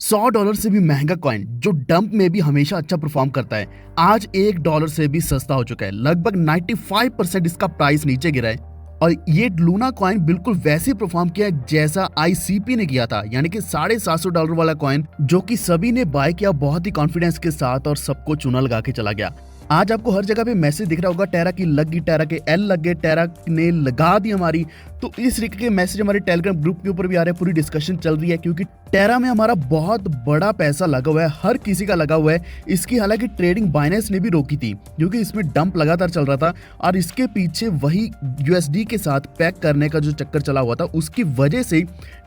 $100 से भी महंगा कॉइन जो डंप में भी हमेशा अच्छा परफॉर्म करता है, आज $1 से भी सस्ता हो चुका है। लगभग 95% इसका प्राइस नीचे गिरा है और ये लूना कॉइन बिल्कुल वैसे परफॉर्म किया है जैसा आईसीपी ने किया था, यानी कि $750 वाला कॉइन जो कि सभी ने बाय किया बहुत ही कॉन्फिडेंस के साथ और सबको चूना लगा के चला गया। आज आपको हर जगह पे मैसेज दिख रहा होगा, टेरा की लग गई, टेरा के एल लग गए, टेरा ने लगा दी हमारी। तो इस तरीके के मैसेज हमारे टेलीग्राम ग्रुप के ऊपर भी आ रहे हैं, पूरी डिस्कशन चल रही है क्योंकि टेरा में हमारा बहुत बड़ा पैसा लगा हुआ है, हर किसी का लगा हुआ है। इसकी हालांकि ट्रेडिंग बाइनेंस ने भी रोकी थी क्योंकि इसमें डंप लगातार चल रहा था और इसके पीछे वही यूएसडी के साथ पैक करने का जो चक्कर चला हुआ था, उसकी वजह से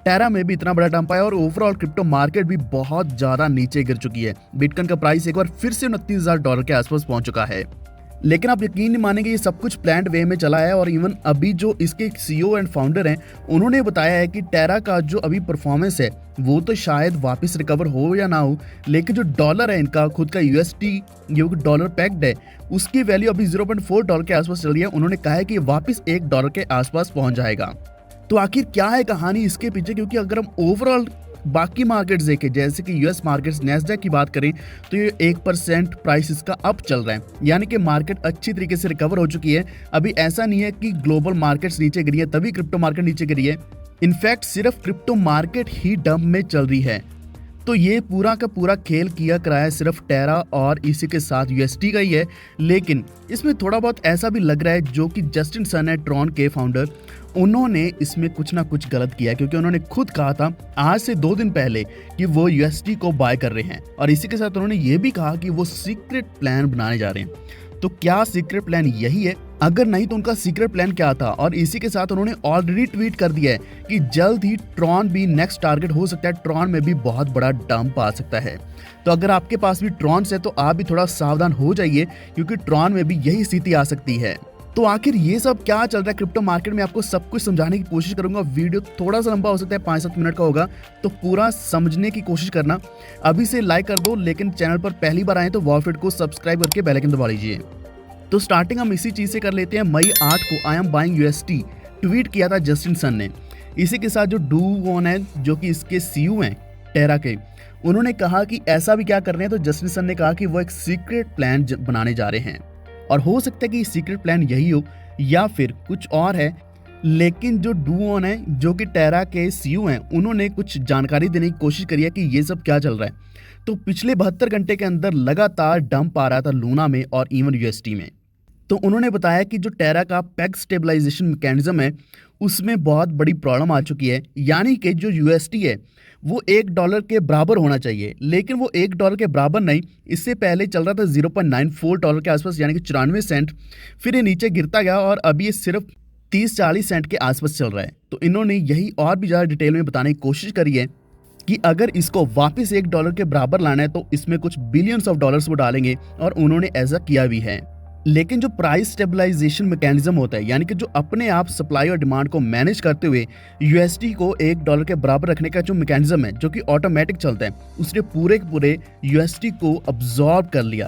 टेरा में भी इतना बड़ा डंप आया और ओवरऑल क्रिप्टो मार्केट भी बहुत ज्यादा नीचे गिर चुकी है। बिटकॉइन का प्राइस एक बार फिर से $29,000 के आसपास पहुंच चुका है। लेकिन आप यकीन नहीं मानेंगे, ये सब कुछ प्लान्ड वे में चला है और इवन अभी जो इसके सीईओ एंड फाउंडर हैं, उन्होंने बताया है कि टेरा का जो अभी परफॉर्मेंस है वो तो शायद वापस रिकवर हो या ना हो, लेकिन जो डॉलर है इनका खुद का यूएसटी जो कि डॉलर पैक्ड है, उसकी वैल्यू अभी $0.4 के आसपास चल रही है। उन्होंने कहा है कि वापस $1 के आसपास पहुंच जाएगा। तो आखिर क्या है कहानी इसके पीछे, क्योंकि अगर हम ओवरऑल बाकी मार्केट्स देखें जैसे कि यूएस मार्केट्स नैस्डैक की बात करें तो ये 1% प्राइस इसका अप चल रहा है, यानी कि मार्केट अच्छी तरीके से रिकवर हो चुकी है। अभी ऐसा नहीं है कि ग्लोबल मार्केट्स नीचे गिरी है तभी क्रिप्टो मार्केट नीचे गिरी है, इनफैक्ट सिर्फ क्रिप्टो मार्केट ही डंप में चल रही है। तो ये पूरा का पूरा खेल किया कराया सिर्फ टेरा और इसी के साथ यूएसटी का ही है। लेकिन इसमें थोड़ा बहुत ऐसा भी लग रहा है जो कि जस्टिन सन है, ट्रॉन के फाउंडर, उन्होंने इसमें कुछ ना कुछ गलत किया है क्योंकि उन्होंने खुद कहा था आज से 2 दिन पहले कि वो यूएसटी को बाय कर रहे हैं और इसी के साथ उन्होंने ये भी कहा कि वो सीक्रेट प्लान बनाने जा रहे हैं। तो क्या सीक्रेट प्लान यही है? अगर नहीं तो उनका सीक्रेट प्लान क्या था? और इसी के साथ उन्होंने ऑलरेडी ट्वीट कर दिया है कि जल्द ही ट्रॉन भी नेक्स्ट टारगेट हो सकता है, ट्रॉन में भी बहुत बड़ा डंप आ सकता है। तो अगर आपके पास भी ट्रॉन है तो आप भी थोड़ा सावधान हो जाइए क्योंकि ट्रॉन में भी यही स्थिति आ सकती है। तो आखिर ये सब क्या चल रहा है क्रिप्टो मार्केट में, आपको सब कुछ समझाने की कोशिश करूंगा। वीडियो थोड़ा सा लंबा हो सकता है, 5-7 मिनट का होगा, तो पूरा समझने की कोशिश करना। अभी से लाइक कर दो, लेकिन चैनल पर पहली बार आए तो वॉलफिट को सब्सक्राइब करके बेल आइकन दबा लीजिए। तो स्टार्टिंग हम इसी चीज से कर लेते हैं। मई 8 को I am buying UST tweet किया था जस्टिन सन ने। इसी के साथ जो डू वॉन है जो कि इसके सीईओ हैं टेरा के, उन्होंने कहा कि ऐसा भी क्या कर रहे हैं। तो जस्टिन सन ने कहा कि वो एक सीक्रेट प्लान बनाने जा रहे हैं और हो सकता है कि सीक्रेट प्लान यही हो या फिर कुछ और है। लेकिन जो डूऑन है जो कि टेरा के सीईओ हैं, उन्होंने कुछ जानकारी देने की कोशिश करी है कि ये सब क्या चल रहा है। तो पिछले 72 घंटे के अंदर लगातार डंप आ रहा था लूना में और इवन यूएसटी में। तो उन्होंने बताया कि जो टेरा का पेग स्टेबलाइजेशन मैकेनिज्म है उसमें बहुत बड़ी प्रॉब्लम आ चुकी है, यानी कि जो यूएसटी है वो $1 के बराबर होना चाहिए, लेकिन वो $1 के बराबर नहीं। इससे पहले चल रहा था $0.94 के आसपास, यानी कि 94 सेंट। फिर ये नीचे गिरता गया और अभी ये सिर्फ 30-40 सेंट के आसपास चल रहा है। तो इन्होंने यही और भी ज़्यादा डिटेल में बताने की कोशिश करी है कि अगर इसको वापस $1 के बराबर लाना है तो इसमें कुछ बिलियंस ऑफ डॉलर्स वो डालेंगे और उन्होंने ऐसा किया भी है। लेकिन जो प्राइस स्टेबलाइजेशन मैकेनिज्म होता है, यानी कि जो अपने आप सप्लाई और डिमांड को मैनेज करते हुए यूएसडी को $1 के बराबर रखने का जो मैकेनिज्म है जो कि ऑटोमेटिक चलता है, उसने पूरे के पूरे यूएसडी को अब्सॉर्ब कर लिया।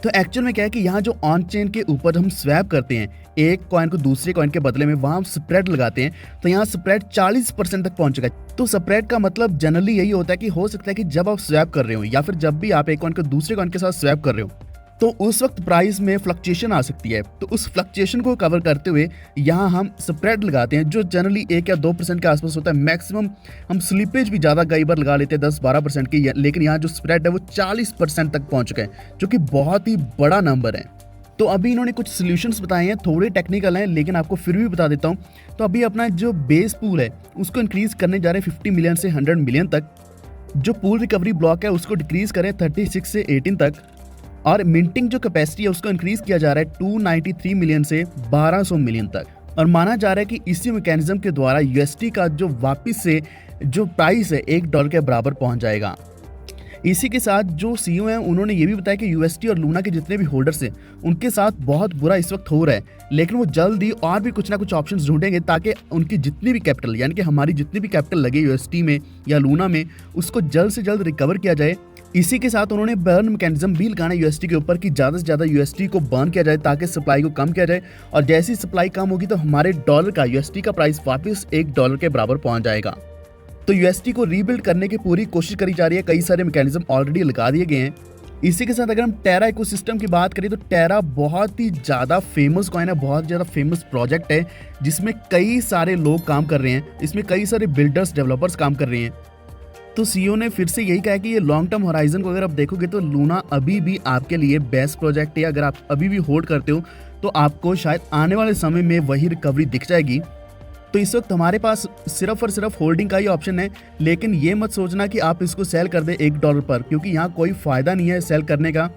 तो एक्चुअल में क्या है कि यहाँ जो ऑन चेन के ऊपर हम स्वैप करते हैं एक कॉइन को दूसरे कॉइन के बदले में, वहाँ हम स्प्रेड लगाते हैं, तो यहाँ स्प्रेड 40% तक पहुंच चुका है। तो स्प्रेड का मतलब जनरली यही होता है कि हो सकता है कि जब आप स्वैप कर रहे हो या फिर जब भी आप एक कॉइन को दूसरे कॉइन के साथ स्वैप कर रहे हो तो उस वक्त प्राइस में फ्लक्चुएशन आ सकती है। तो उस फ्लक्चुएशन को कवर करते हुए यहाँ हम स्प्रेड लगाते हैं जो जनरली 1 या 2% के आसपास होता है। मैक्सिमम हम स्लिपेज भी ज़्यादा कई बार लगा लेते हैं 10-12% की, लेकिन यहाँ जो स्प्रेड है वो 40% तक पहुँच चुका है जो कि बहुत ही बड़ा नंबर है। तो अभी इन्होंने कुछ सोल्यूशंस बताए हैं, थोड़े टेक्निकल हैं लेकिन आपको फिर भी बता देता हूँ। तो अभी अपना जो बेस पूल है उसको इंक्रीज करने जा रहे हैं 50 मिलियन से 100 मिलियन तक। जो पूल रिकवरी ब्लॉक है उसको डिक्रीज करें 36 से 18 तक। और मिंटिंग जो कैपेसिटी है उसको इंक्रीज किया जा रहा है 293 मिलियन से 1200 मिलियन तक। और माना जा रहा है कि इसी मैकेनिज्म के द्वारा यूएसटी का जो वापस से जो प्राइस है $1 के बराबर पहुंच जाएगा। इसी के साथ जो सीईओ हैं उन्होंने ये भी बताया कि यूएसटी और लूना के जितने भी होल्डर्स हैं उनके साथ बहुत बुरा इस वक्त हो रहा है, लेकिन वो जल्द ही और भी कुछ ना कुछ ऑप्शंस ढूंढेंगे ताकि उनकी जितनी भी कैपिटल, यानी कि हमारी जितनी भी कैपिटल लगे यूएसटी में या लूना में, उसको जल्द से जल्द रिकवर किया जाए। इसी के साथ उन्होंने बर्न मैकेनिज्म भी लगाना यूएसटी के ऊपर कि ज़्यादा से ज़्यादा यूएसटी को बर्न किया जाए ताकि सप्लाई को कम किया जाए, और जैसी सप्लाई कम होगी तो हमारे डॉलर का यूएसटी का प्राइस वापस $1 के बराबर पहुंच जाएगा। तो यूएसटी को रीबिल्ड करने की पूरी कोशिश करी जा रही है, कई सारे मैकेनिज्म ऑलरेडी लगा दिए गए हैं। इसी के साथ अगर हम टेरा इकोसिस्टम की बात करें तो टेरा बहुत ही ज़्यादा फेमस कॉइन है, बहुत ज़्यादा फेमस प्रोजेक्ट है जिसमें कई सारे लोग काम कर रहे हैं, इसमें कई सारे बिल्डर्स डेवलपर्स काम कर रहे हैं। तो सीईओ ने फिर से यही कहा कि ये लॉन्ग टर्म होराइजन को अगर आप देखोगे तो लूना अभी भी आपके लिए बेस्ट प्रोजेक्ट है। अगर आप अभी भी होल्ड करते हो तो आपको शायद आने वाले समय में वही रिकवरी दिख जाएगी। तो इस वक्त हमारे पास सिर्फ और सिर्फ होल्डिंग का ही ऑप्शन है, लेकिन ये मत सोचना कि आप इसको सेल कर दें $1 पर, क्योंकि यहाँ कोई फ़ायदा नहीं है सेल करने का।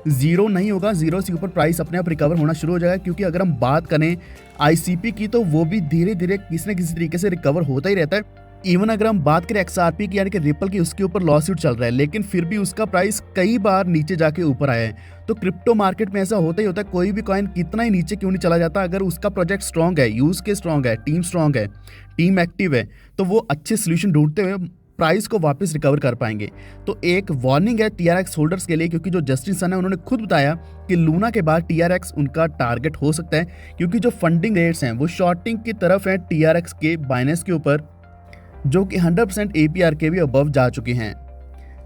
ज़ीरो नहीं होगा, ज़ीरो से ऊपर प्राइस अपने आप रिकवर होना शुरू हो जाएगा। क्योंकि अगर हम बात करें आईसीपी की तो वो भी धीरे धीरे किसी न किसी तरीके से रिकवर होता ही रहता है। इवन अगर हम बात करें XRP की यानी कि रिपल की, उसके ऊपर लॉसूट चल रहा है, लेकिन फिर भी उसका प्राइस कई बार नीचे जाके ऊपर आया है। तो क्रिप्टो मार्केट में ऐसा होता ही होता है, कोई भी कॉइन कितना ही नीचे क्यों नहीं चला जाता, अगर उसका प्रोजेक्ट स्ट्रॉन्ग है, यूज के स्ट्रॉन्ग है, टीम स्ट्रॉन्ग है, टीम एक्टिव है, तो वो अच्छे सोल्यूशन ढूंढते हुए प्राइस को वापस रिकवर कर पाएंगे। तो एक वार्निंग है TRX होल्डर्स के लिए, क्योंकि जो जस्टिन सन है उन्होंने खुद बताया कि लूना के बाद TRX उनका टारगेट हो सकता है, क्योंकि जो फंडिंग रेट्स हैं वो शॉर्टिंग की तरफ है TRX के बाइनेंस के ऊपर, जो कि 100% APR के भी अबव जा चुके हैं।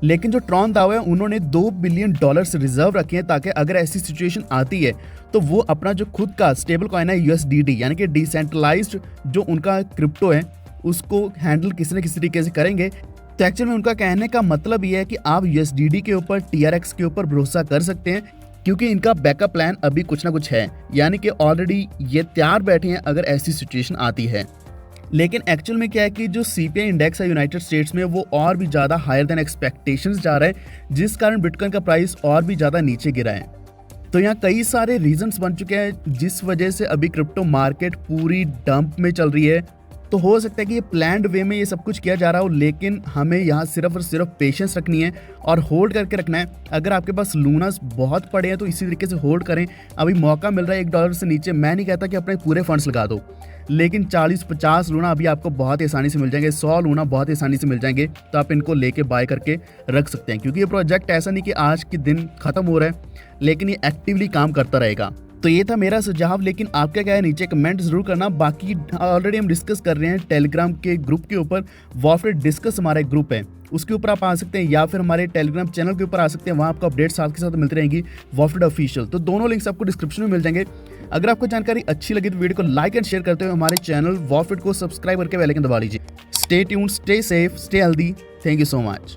लेकिन जो ट्रॉन दाओ है उन्होंने $2 बिलियन रिजर्व रखे हैं, ताकि अगर ऐसी सिचुएशन आती है तो वो अपना जो खुद का स्टेबल कॉइन है USDT यानी कि डिसेंट्रलाइज्ड जो उनका क्रिप्टो है उसको हैंडल किसी न किसी तरीके से करेंगे। तो एक्चुअल में उनका कहने का मतलब ये है कि आप USDT के ऊपर, TRX के ऊपर भरोसा कर सकते हैं, क्योंकि इनका बैकअप प्लान अभी कुछ ना कुछ है, यानी कि ऑलरेडी ये तैयार बैठे हैं अगर ऐसी सिचुएशन आती है। लेकिन एक्चुअल में क्या है कि जो CPI इंडेक्स है यूनाइटेड स्टेट्स में वो और भी ज़्यादा हायर देन एक्सपेक्टेशंस जा रहा है, जिस कारण बिटकॉइन का प्राइस और भी ज़्यादा नीचे गिरा है। तो यहाँ कई सारे रीजंस बन चुके हैं जिस वजह से अभी क्रिप्टो मार्केट पूरी डंप में चल रही है। तो हो सकता है कि ये प्लान्ड वे में ये सब कुछ किया जा रहा हो, लेकिन हमें यहाँ सिर्फ और सिर्फ पेशेंस रखनी है और होल्ड करके रखना है। अगर आपके पास लूनास बहुत पड़े हैं तो इसी तरीके से होल्ड करें, अभी मौका मिल रहा है $1 से नीचे। मैं नहीं कहता कि अपने पूरे फंड्स लगा दो, लेकिन 40-50 लूना अभी आपको बहुत आसानी से मिल जाएंगे, 100 लूना बहुत आसानी से मिल जाएंगे, तो आप इनको लेके बाय करके रख सकते हैं। क्योंकि ये प्रोजेक्ट ऐसा नहीं कि आज के दिन खत्म हो रहा है, लेकिन ये एक्टिवली काम करता रहेगा। तो ये था मेरा सुझाव, लेकिन आपका क्या है नीचे कमेंट जरूर करना। बाकी ऑलरेडी हम डिस्कस कर रहे हैं टेलीग्राम के ग्रुप के ऊपर, वॉफिट डिस्कस हमारा एक ग्रुप है, उसके ऊपर आप आ सकते हैं, या फिर हमारे टेलीग्राम चैनल के ऊपर आ सकते हैं, वहाँ आपको अपडेट साथ के साथ मिलती रहेंगी वॉफिट ऑफिशियल। तो दोनों लिंक्स आपको डिस्क्रिप्शन में मिल जाएंगे। अगर आपको जानकारी अच्छी लगी तो वीडियो को लाइक एंड शेयर करते हुए हमारे चैनल वॉफिट को सब्सक्राइब करके बेल आइकन दबा लीजिए। Stay tuned, stay safe, stay healthy. Thank you so much.